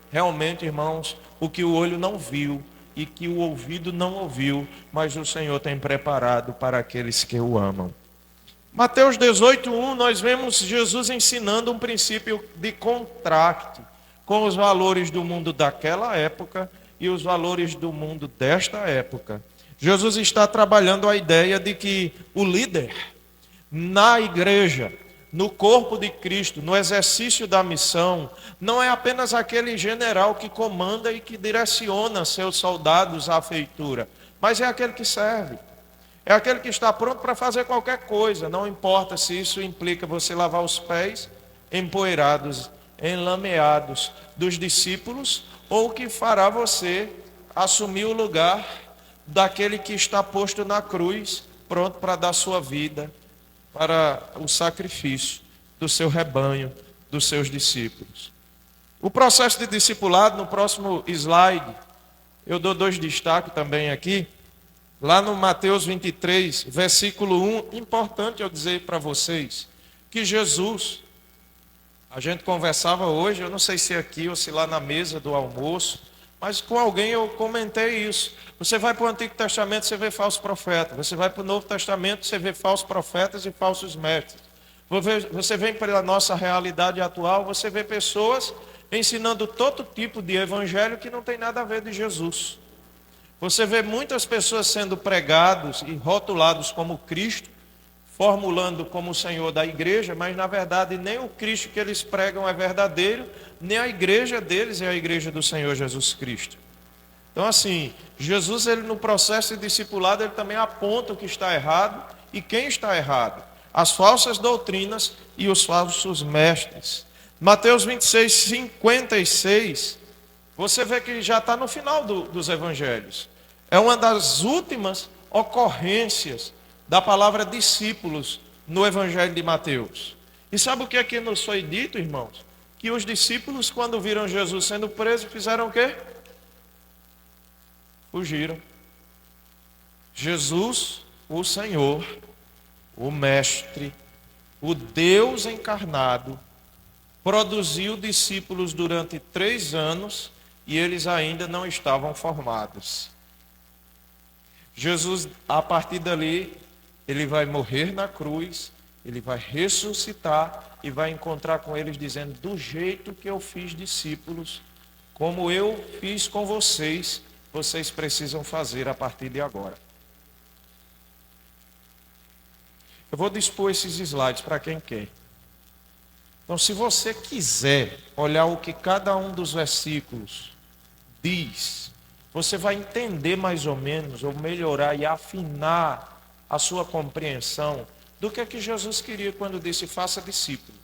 realmente, irmãos, o que o olho não viu e que o ouvido não ouviu, mas o Senhor tem preparado para aqueles que o amam. Mateus 18:1, nós vemos Jesus ensinando um princípio de contraste com os valores do mundo daquela época e os valores do mundo desta época. Jesus está trabalhando a ideia de que o líder na igreja, no corpo de Cristo, no exercício da missão, não é apenas aquele general que comanda e que direciona seus soldados à feitura, mas é aquele que serve. É aquele que está pronto para fazer qualquer coisa, não importa se isso implica você lavar os pés empoeirados, enlameados dos discípulos, ou que fará você assumir o lugar daquele que está posto na cruz, pronto para dar sua vida para o sacrifício do seu rebanho, dos seus discípulos. O processo de discipulado, no próximo slide, eu dou 2 destaques também aqui. Lá no Mateus 23, versículo 1, importante eu dizer para vocês, que Jesus, a gente conversava hoje, eu não sei se aqui ou se lá na mesa do almoço, mas com alguém eu comentei isso. Você vai para o Antigo Testamento, você vê falsos profetas. Você vai para o Novo Testamento, você vê falsos profetas e falsos mestres. Você vem para a nossa realidade atual, você vê pessoas ensinando todo tipo de evangelho que não tem nada a ver de Jesus. Você vê muitas pessoas sendo pregados e rotulados como Cristo, formulando como o Senhor da igreja, mas na verdade nem o Cristo que eles pregam é verdadeiro, nem a igreja deles é a igreja do Senhor Jesus Cristo. Então assim, Jesus ele no processo de discipulado ele também aponta o que está errado e quem está errado. As falsas doutrinas e os falsos mestres. Mateus 26, 56, você vê que já está no final dos evangelhos. É uma das últimas ocorrências da palavra discípulos no evangelho de Mateus. E sabe o que aqui nos foi dito, irmãos? Que os discípulos, quando viram Jesus sendo preso, fizeram o quê? Fugiram. Jesus, o Senhor, o Mestre, o Deus encarnado, produziu discípulos durante 3 anos e eles ainda não estavam formados. Jesus, a partir dali, ele vai morrer na cruz, ele vai ressuscitar e vai encontrar com eles dizendo, do jeito que eu fiz discípulos, como eu fiz com vocês, vocês precisam fazer a partir de agora. Eu vou dispor esses slides para quem quer. Então, se você quiser olhar o que cada um dos versículos diz, você vai entender mais ou menos, ou melhorar e afinar a sua compreensão do que é que Jesus queria quando disse, faça discípulos.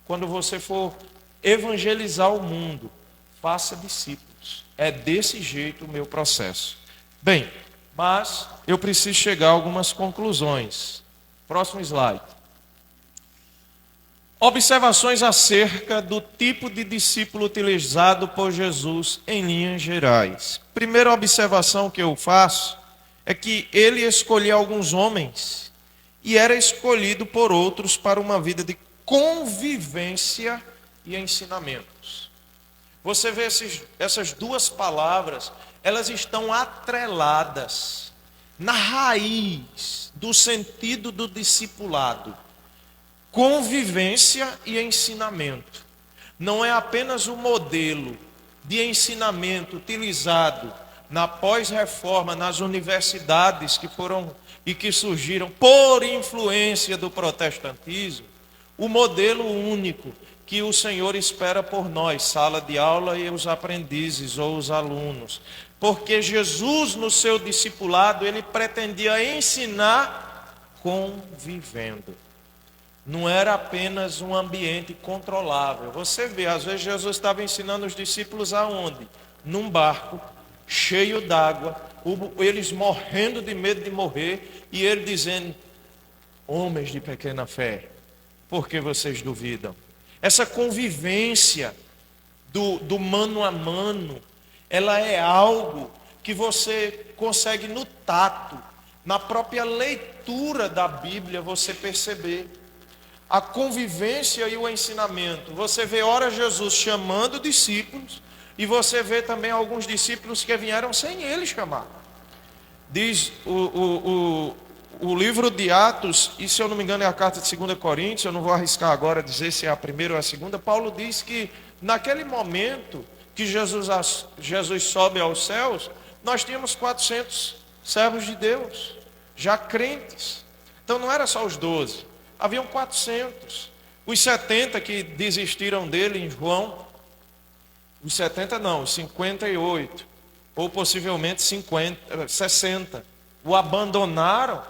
Quando você for evangelizar o mundo, faça discípulos. É desse jeito o meu processo. Bem, mas eu preciso chegar a algumas conclusões. Próximo slide. Observações acerca do tipo de discípulo utilizado por Jesus em linhas gerais. Primeira observação que eu faço é que ele escolheu alguns homens e era escolhido por outros para uma vida de convivência e ensinamentos. Você vê essas duas palavras, elas estão atreladas na raiz do sentido do discipulado. Convivência e ensinamento. Não é apenas o modelo de ensinamento utilizado na pós-reforma, nas universidades que foram e que surgiram por influência do protestantismo, o modelo único que o Senhor espera por nós, sala de aula e os aprendizes ou os alunos. Porque Jesus, no seu discipulado, ele pretendia ensinar convivendo. Não era apenas um ambiente controlável. Você vê, às vezes Jesus estava ensinando os discípulos aonde? Num barco, cheio d'água, eles morrendo de medo de morrer, e ele dizendo, homens de pequena fé, por que vocês duvidam? Essa convivência do mano a mano, ela é algo que você consegue no tato, na própria leitura da Bíblia você perceber. A convivência e o ensinamento. Você vê ora Jesus chamando discípulos e você vê também alguns discípulos que vieram sem ele chamar. Diz o livro de Atos, e se eu não me engano é a carta de 2 Coríntios, eu não vou arriscar agora dizer se é a primeira ou a segunda, Paulo diz que naquele momento que Jesus sobe aos céus, nós tínhamos 400 servos de Deus, já crentes. Então não era só os 12. Haviam 400. Os 70 que desistiram dele em João, os 70 não, os 58, ou possivelmente 60, o abandonaram.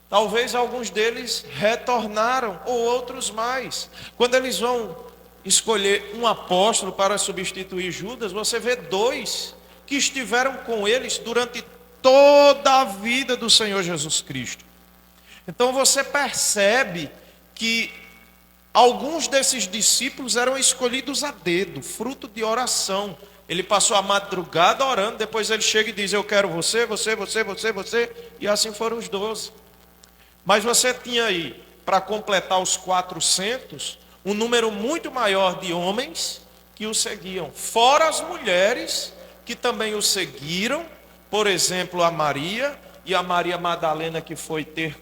Talvez alguns deles retornaram, ou outros mais. Quando eles vão escolher um apóstolo para substituir Judas, você vê 2 que estiveram com eles durante toda a vida do Senhor Jesus Cristo. Então você percebe que alguns desses discípulos eram escolhidos a dedo, fruto de oração. Ele passou a madrugada orando, depois ele chega e diz, eu quero você, e assim foram os 12. Mas você tinha aí, para completar os 400, um número muito maior de homens que o seguiam, fora as mulheres que também o seguiram, por exemplo, a Maria, e a Maria Madalena que foi ter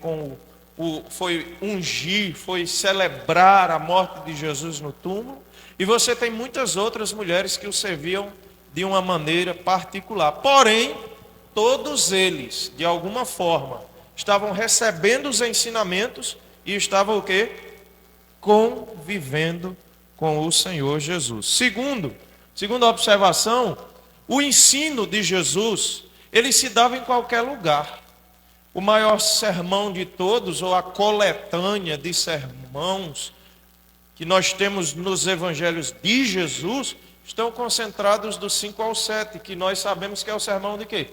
foi ungir, foi celebrar a morte de Jesus no túmulo. E você tem muitas outras mulheres que o serviam de uma maneira particular. Porém, todos eles, de alguma forma, estavam recebendo os ensinamentos e estavam o quê? Convivendo com o Senhor Jesus. Segunda observação, o ensino de Jesus, ele se dava em qualquer lugar. O maior sermão de todos, ou a coletânea de sermãos que nós temos nos evangelhos de Jesus, estão concentrados do 5 ao 7, que nós sabemos que é o sermão de quê?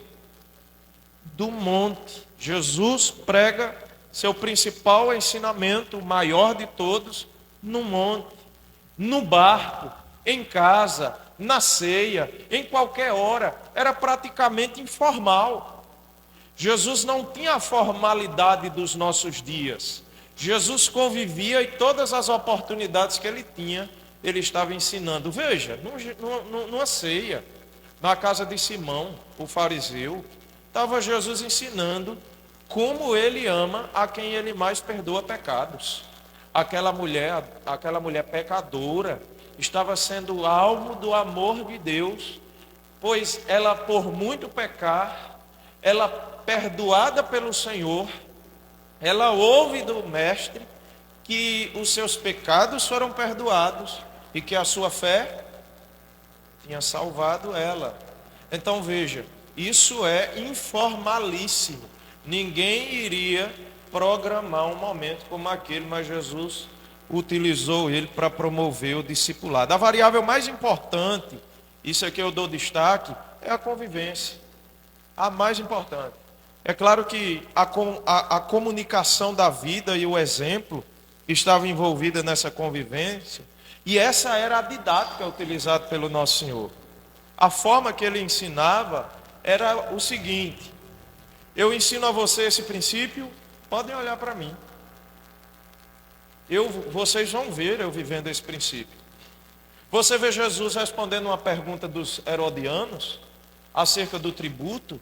Do monte. Jesus prega seu principal ensinamento, o maior de todos, no monte, no barco, em casa, na ceia, em qualquer hora. Era praticamente informal. Jesus não tinha a formalidade dos nossos dias. Jesus convivia e todas as oportunidades que ele tinha, ele estava ensinando. Veja, numa ceia, na casa de Simão, o fariseu, estava Jesus ensinando como ele ama a quem ele mais perdoa pecados. Aquela mulher pecadora, estava sendo alvo do amor de Deus, pois ela, por muito pecar, ela perdoada pelo Senhor, ela ouve do Mestre que os seus pecados foram perdoados e que a sua fé tinha salvado ela. Então veja, isso é informalíssimo. Ninguém iria programar um momento como aquele, mas Jesus utilizou ele para promover o discipulado. A variável mais importante, isso aqui eu dou destaque, é a convivência. A mais importante. É claro que a comunicação da vida e o exemplo estavam envolvida nessa convivência, e essa era a didática utilizada pelo Nosso Senhor. A forma que ele ensinava era o seguinte: eu ensino a você esse princípio, podem olhar para mim. Vocês vão ver eu vivendo esse princípio. Você vê Jesus respondendo uma pergunta dos herodianos acerca do tributo,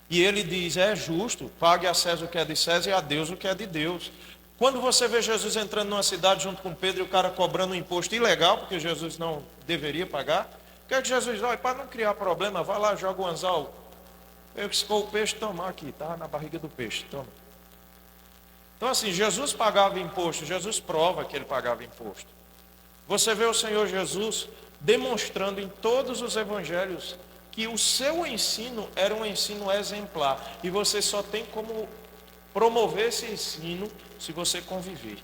e ele diz: é justo, pague a César o que é de César e a Deus o que é de Deus. Quando você vê Jesus entrando numa cidade junto com Pedro e o cara cobrando um imposto ilegal, porque Jesus não deveria pagar, o que é que Jesus diz? Para não criar problema, vai lá, joga o anzol, pescou o peixe, toma aqui, está na barriga do peixe, toma. Então assim, Jesus pagava imposto, Jesus prova que ele pagava imposto. Você vê o Senhor Jesus demonstrando em todos os evangelhos que o seu ensino era um ensino exemplar. E você só tem como promover esse ensino se você conviver.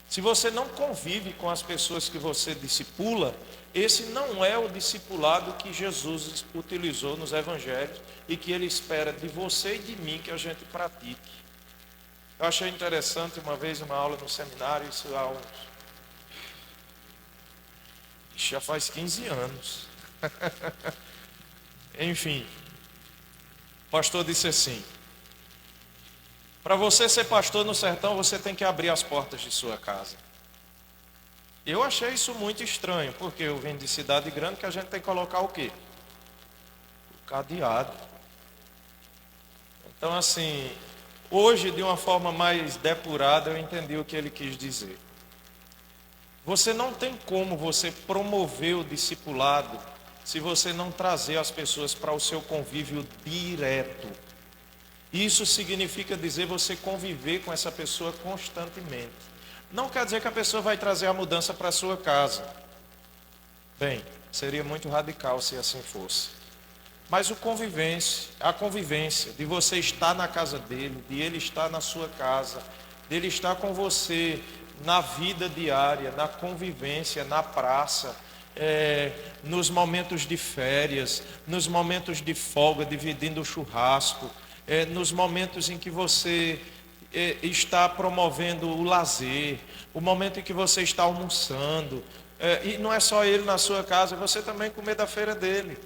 Se você não convive com as pessoas que você discipula, esse não é o discipulado que Jesus utilizou nos evangelhos e que ele espera de você e de mim que a gente pratique. Eu achei interessante uma vez uma aula no seminário, isso já faz 15 anos. Enfim, o pastor disse assim: para você ser pastor no sertão, você tem que abrir as portas de sua casa. Eu achei isso muito estranho, porque eu venho de cidade grande que a gente tem que colocar o quê? O cadeado. Então assim, hoje de uma forma mais depurada eu entendi o que ele quis dizer. Você não tem como você promover o discipulado se você não trazer as pessoas para o seu convívio direto. Isso significa dizer você conviver com essa pessoa constantemente. Não quer dizer que a pessoa vai trazer a mudança para a sua casa. Bem, seria muito radical se assim fosse. Mas a convivência de você estar na casa dele, de ele estar na sua casa, dele estar com você na vida diária, na convivência, na praça, nos momentos de férias, nos momentos de folga, dividindo o churrasco, nos momentos em que você está promovendo o lazer, o momento em que você está almoçando, e não é só ele na sua casa, você também comer da feira dele.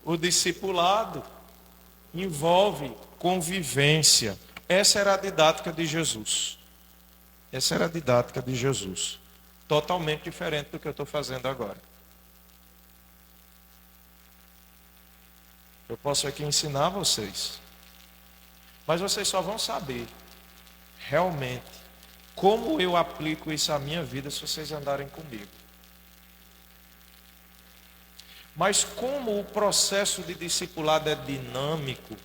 O discipulado envolve convivência. Essa era a didática de Jesus. Essa era a didática de Jesus. Totalmente diferente do que eu estou fazendo agora. Eu posso aqui ensinar vocês, mas vocês só vão saber realmente como eu aplico isso à minha vida se vocês andarem comigo. Mas como o processo de discipulado é dinâmico,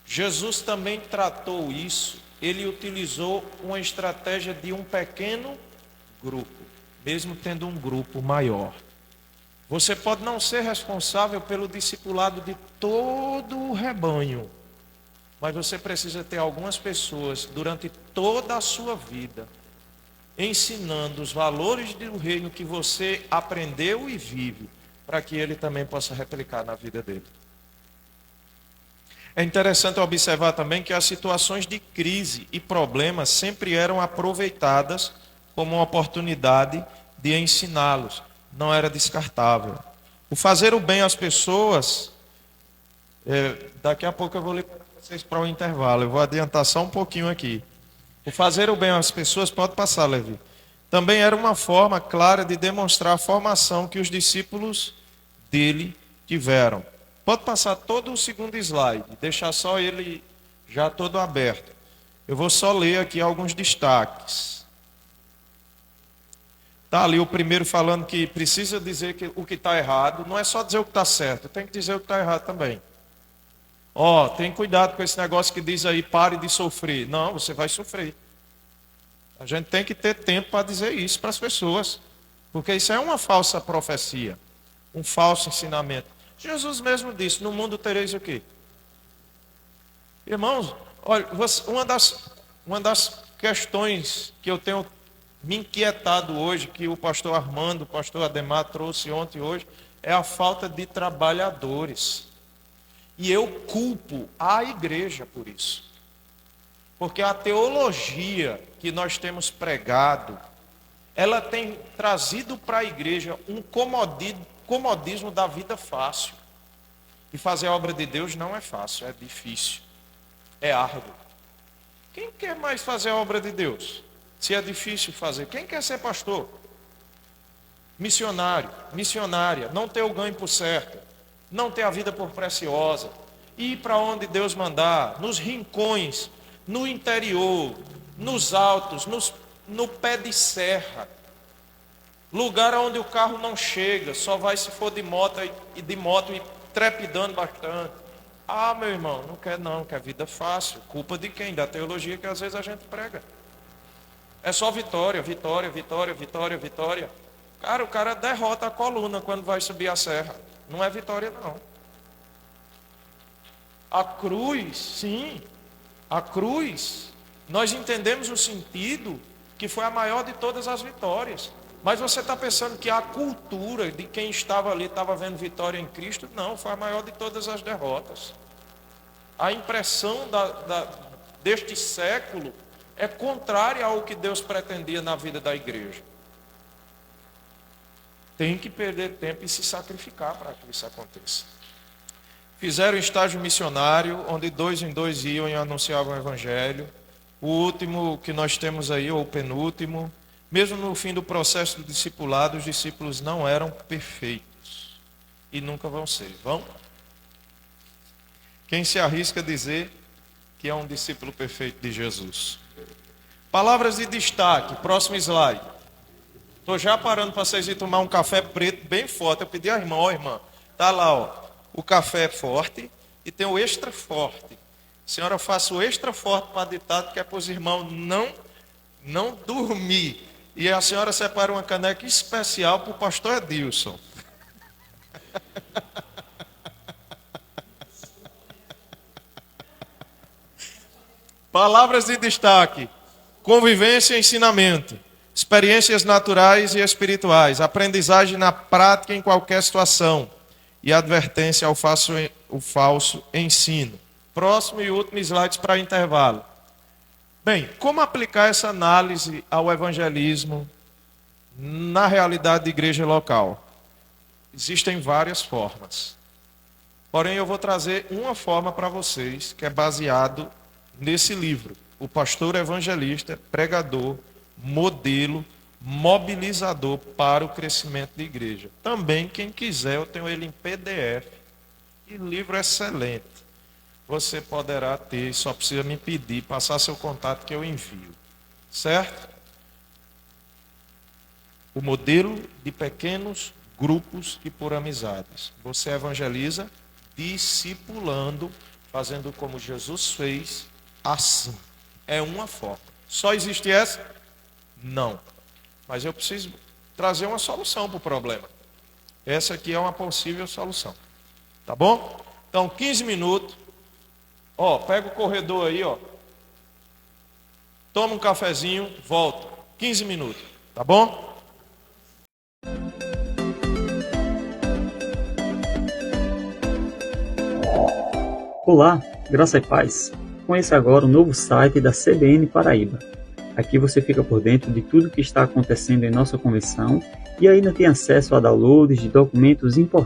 Jesus também tratou isso. Ele utilizou uma estratégia de um pequeno grupo, mesmo tendo um grupo maior. Você pode não ser responsável pelo discipulado de todo o rebanho, mas você precisa ter algumas pessoas durante toda a sua vida ensinando os valores do reino que você aprendeu e vive, para que ele também possa replicar na vida dele. É interessante observar também que as situações de crise e problemas sempre eram aproveitadas como uma oportunidade de ensiná-los. Não era descartável. O fazer o bem às pessoas, daqui a pouco eu vou liberar vocês para o intervalo, eu vou adiantar só um pouquinho aqui. O fazer o bem às pessoas, pode passar, Levi, também era uma forma clara de demonstrar a formação que os discípulos dele tiveram. Pode passar todo o segundo slide, deixar só ele já todo aberto. Eu vou só ler aqui alguns destaques. Está ali o primeiro falando que precisa dizer que o que está errado. Não é só dizer o que está certo, tem que dizer o que está errado também. Tem cuidado com esse negócio que diz aí, pare de sofrer. Não, você vai sofrer. A gente tem que ter tempo para dizer isso para as pessoas. Porque isso é uma falsa profecia, um falso ensinamento. Jesus mesmo disse, no mundo tereis o quê? Irmãos, olha, uma das questões que eu tenho me inquietado hoje, que o pastor Armando, o pastor Ademar trouxe ontem e hoje, é a falta de trabalhadores. E eu culpo a igreja por isso. Porque a teologia que nós temos pregado, ela tem trazido para a igreja um comodismo da vida fácil. E fazer a obra de Deus não é fácil, é difícil, é árduo. Quem quer mais fazer a obra de Deus? Se é difícil fazer. Quem quer ser pastor? Missionário, missionária, não ter o ganho por certo, não ter a vida por preciosa, ir para onde Deus mandar, nos rincões, no interior, nos altos, no pé de serra, lugar onde o carro não chega, só vai se for de moto e trepidando bastante. Meu irmão, não quer vida fácil. Culpa de quem? Da teologia que às vezes a gente prega. É só vitória, vitória, vitória, vitória, vitória. Cara, o cara derrota a coluna quando vai subir a serra. Não é vitória, não. A cruz, sim. A cruz, nós entendemos o sentido que foi a maior de todas as vitórias. Mas você está pensando que a cultura de quem estava ali estava vendo vitória em Cristo? Não, foi a maior de todas as derrotas. A impressão deste século é contrária ao que Deus pretendia na vida da igreja. Tem que perder tempo e se sacrificar para que isso aconteça. Fizeram estágio missionário, onde 2 em 2 iam e anunciavam o evangelho. O último que nós temos aí, ou o penúltimo, mesmo no fim do processo do discipulado, os discípulos não eram perfeitos. E nunca vão ser. Vão? Quem se arrisca a dizer que é um discípulo perfeito de Jesus? Palavras de destaque, próximo slide. Estou já parando para vocês irem tomar um café preto bem forte. Eu pedi à irmã, irmã, está lá, o café é forte e tem o extra forte. Senhora, faça o extra forte para ditado, que é para os irmãos não dormir. E a senhora separa uma caneca especial para o pastor Edilson. Palavras de destaque: convivência e ensinamento, experiências naturais e espirituais, aprendizagem na prática em qualquer situação e advertência ao falso ensino. Próximo e último slide para intervalo. Bem, como aplicar essa análise ao evangelismo na realidade da igreja local? Existem várias formas. Porém, eu vou trazer uma forma para vocês que é baseado nesse livro, O Pastor Evangelista, Pregador, Modelo, Mobilizador para o Crescimento da Igreja. Também, quem quiser, eu tenho ele em PDF. E livro excelente. Você poderá ter, só precisa me pedir, passar seu contato que eu envio. Certo? O modelo de pequenos grupos e por amizades. Você evangeliza discipulando, fazendo como Jesus fez, assim. É uma forma. Só existe essa? Não. Mas eu preciso trazer uma solução para o problema. Essa aqui é uma possível solução. Tá bom? Então, 15 minutos. Ó, pega o corredor aí, ó. Toma um cafezinho, volta. 15 minutos. Tá bom? Olá, graça e paz. Conheça agora o novo site da CBN Paraíba. Aqui você fica por dentro de tudo que está acontecendo em nossa convenção e ainda tem acesso a downloads de documentos importantes.